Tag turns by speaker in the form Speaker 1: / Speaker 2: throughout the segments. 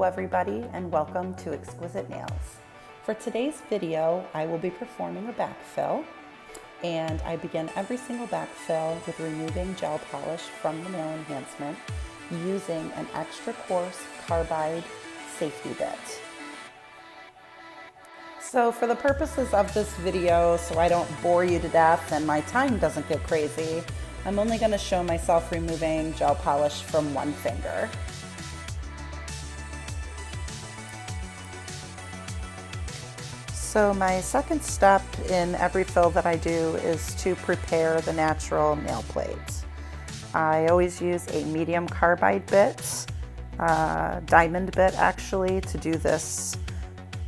Speaker 1: everybody, and welcome to Exquisite Nails. For today's video, I will be performing a backfill, and I begin every single backfill with removing gel polish from the nail enhancement using an extra coarse carbide safety bit. So for the purposes of this video, so I don't bore you to death and my time doesn't get crazy, I'm only going to show myself removing gel polish from one finger. So my second step in every fill that I do is to prepare the natural nail plate. I always use a medium carbide bit, diamond bit actually, to do this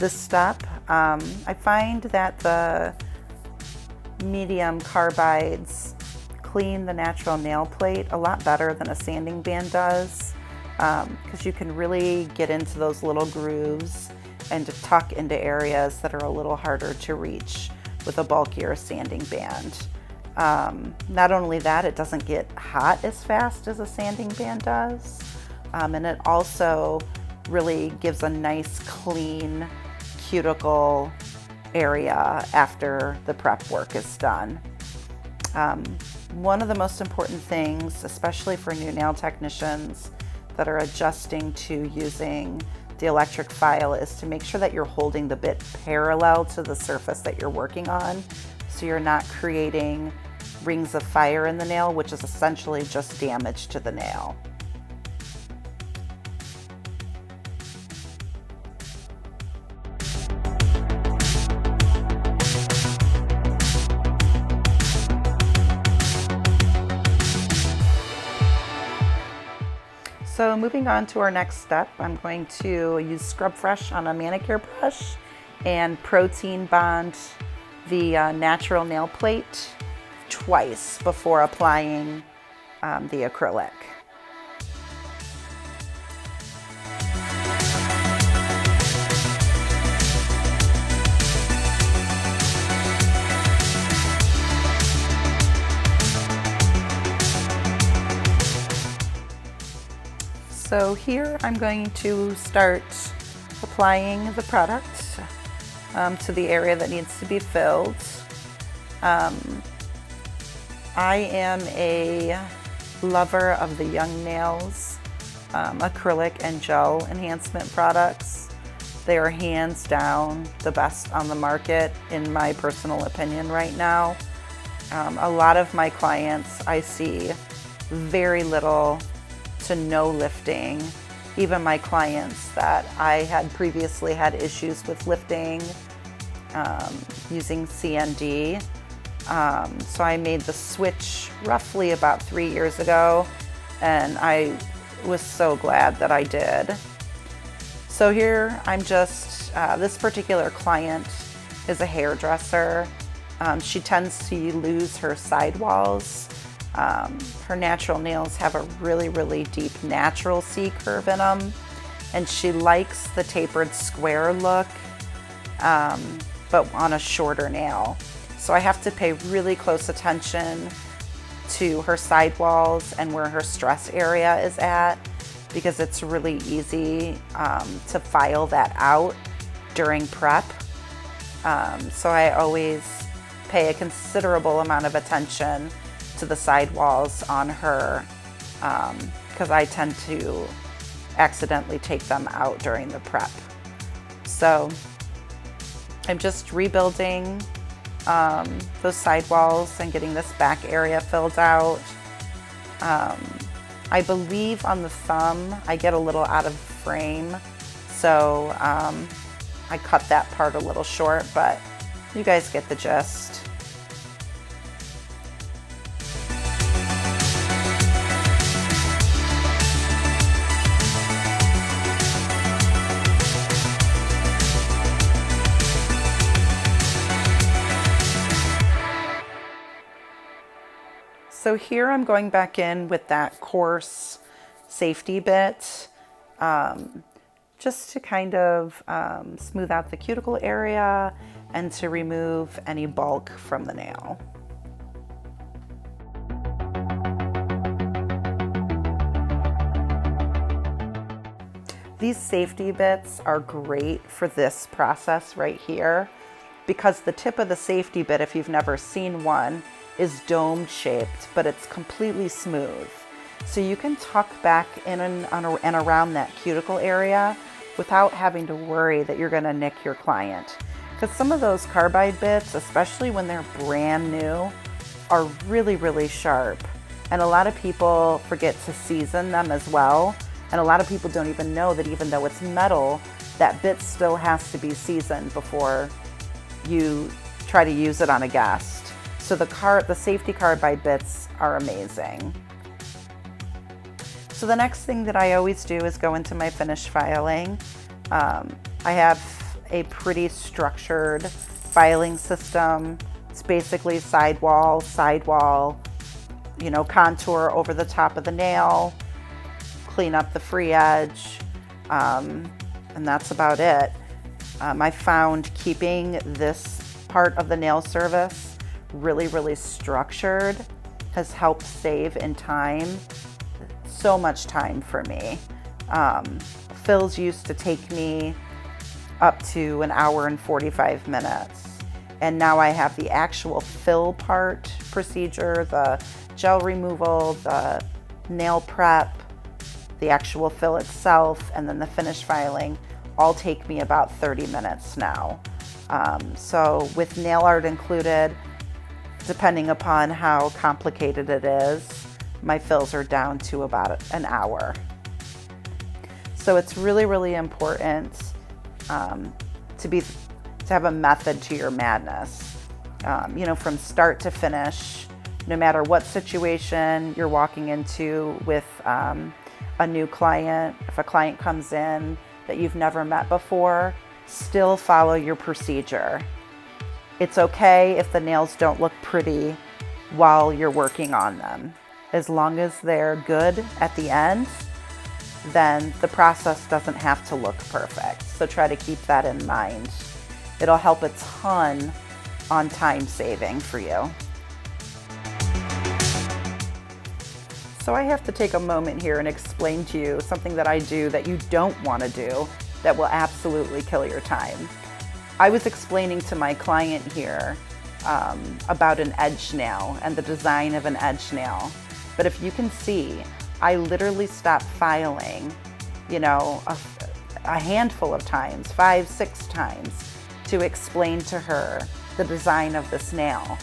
Speaker 1: step. I find that the medium carbides clean the natural nail plate a lot better than a sanding band does, because you can really get into those little grooves and to tuck into areas that are a little harder to reach with a bulkier sanding band. Not only that, it doesn't get hot as fast as a sanding band does, and it also really gives a nice clean cuticle area after the prep work is done. One of the most important things, especially for new nail technicians that are adjusting to using the electric file, is to make sure that you're holding the bit parallel to the surface that you're working on, so you're not creating rings of fire in the nail, which is essentially just damage to the nail. So moving on to our next step, I'm going to use Scrub Fresh on a manicure brush and protein bond the natural nail plate twice before applying the acrylic. So here I'm going to start applying the product to the area that needs to be filled. I am a lover of the Young Nails acrylic and gel enhancement products. They are hands down the best on the market, in my personal opinion right now. A lot of my clients, I see very little to no lifting. Even my clients that I had previously had issues with lifting using CND. So I made the switch roughly about 3 years ago, and I was so glad that I did. So here I'm just, this particular client is a hairdresser. She tends to lose her sidewalls. Her natural nails have a really deep natural C curve in them, and she likes the tapered square look, but on a shorter nail. So I have to pay really close attention to her sidewalls and where her stress area is at, because it's really easy to file that out during prep. So I always pay a considerable amount of attention to the sidewalls on her, because I tend to accidentally take them out during the prep. So I'm just rebuilding those sidewalls and getting this back area filled out. I believe on the thumb I get a little out of frame, so I cut that part a little short, but you guys get the gist. So here I'm going back in with that coarse safety bit, just to kind of smooth out the cuticle area and to remove any bulk from the nail. These safety bits are great for this process right here because the tip of the safety bit, if you've never seen one, is dome shaped, but it's completely smooth. So you can tuck back in and around that cuticle area without having to worry that you're gonna nick your client. Because some of those carbide bits, especially when they're brand new, are really, really sharp. And a lot of people forget to season them as well. And a lot of people don't even know that even though it's metal, that bit still has to be seasoned before you try to use it on a guest. So the safety carbide bits are amazing. So the next thing that I always do is go into my finish filing. I have a pretty structured filing system. It's basically sidewall, contour over the top of the nail, clean up the free edge, and that's about it. I found keeping this part of the nail service really, really structured has helped save in time, so much time for me. Fills used to take me up to an hour and 45 minutes. And now I have the actual fill part procedure, the gel removal, the nail prep, the actual fill itself, and then the finish filing all take me about 30 minutes now. So with nail art included, depending upon how complicated it is, my fills are down to about an hour. So it's really, really important to have a method to your madness. From start to finish, no matter what situation you're walking into with a new client, if a client comes in that you've never met before, still follow your procedure. It's okay if the nails don't look pretty while you're working on them. As long as they're good at the end, then the process doesn't have to look perfect. So try to keep that in mind. It'll help a ton on time saving for you. So I have to take a moment here and explain to you something that I do that you don't want to do that will absolutely kill your time. I was explaining to my client here about an edge nail and the design of an edge nail. But if you can see, I literally stopped filing, a handful of times, 5, 6 times, to explain to her the design of this nail.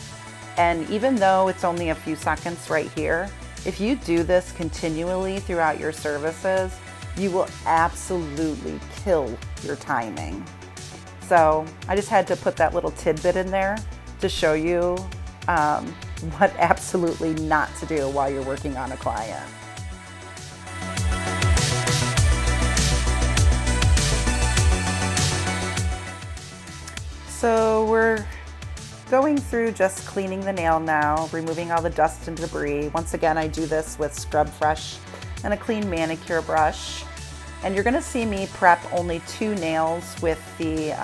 Speaker 1: And even though it's only a few seconds right here, if you do this continually throughout your services, you will absolutely kill your timing. So I just had to put that little tidbit in there to show you what absolutely not to do while you're working on a client. So we're going through just cleaning the nail now, removing all the dust and debris. Once again, I do this with Scrub Fresh and a clean manicure brush. And you're gonna see me prep only 2 nails with the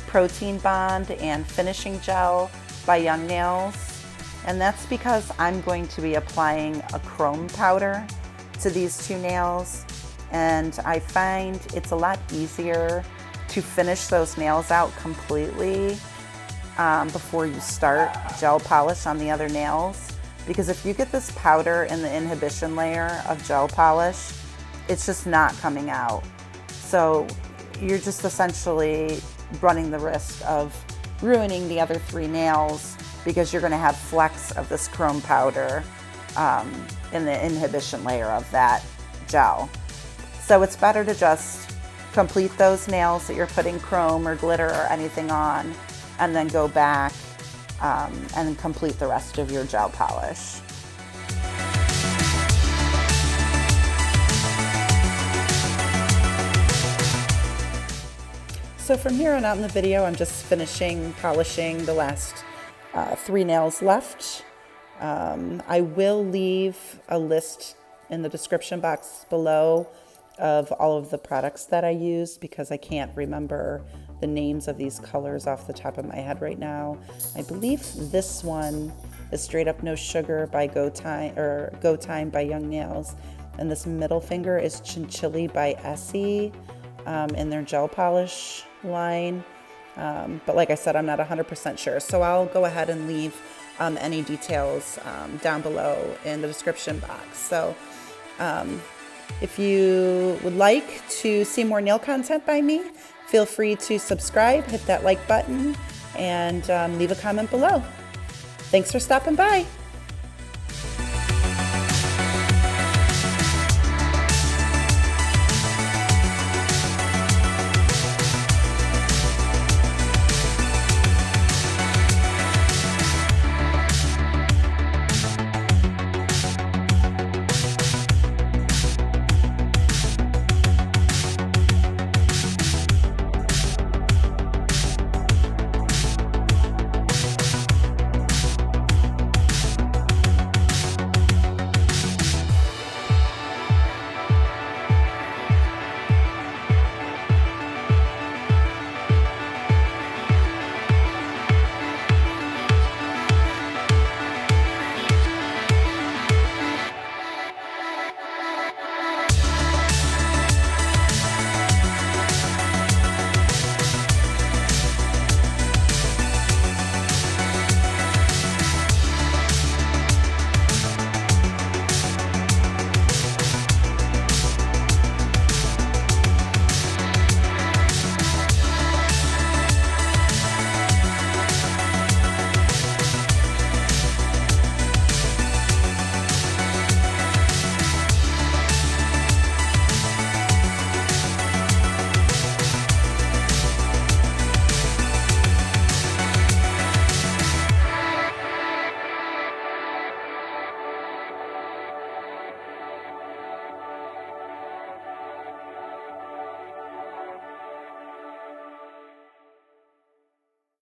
Speaker 1: Protein Bond and Finishing Gel by Young Nails. And that's because I'm going to be applying a chrome powder to these 2 nails. And I find it's a lot easier to finish those nails out completely before you start gel polish on the other nails. Because if you get this powder in the inhibition layer of gel polish, it's just not coming out. So you're just essentially running the risk of ruining the other 3 nails because you're gonna have flecks of this chrome powder in the inhibition layer of that gel. So it's better to just complete those nails that you're putting chrome or glitter or anything on, and then go back and complete the rest of your gel polish. So from here on out in the video, I'm just finishing polishing the last 3 nails left. I will leave a list in the description box below of all of the products that I used because I can't remember the names of these colors off the top of my head right now. I believe this one is Straight Up No Sugar by Go Time by Young Nails, And this middle finger is Chinchilly by Essie in their gel polish line. But like I said, I'm not 100% sure. So I'll go ahead and leave any details down below in the description box. So if you would like to see more nail content by me, feel free to subscribe, hit that like button, and leave a comment below. Thanks for stopping by.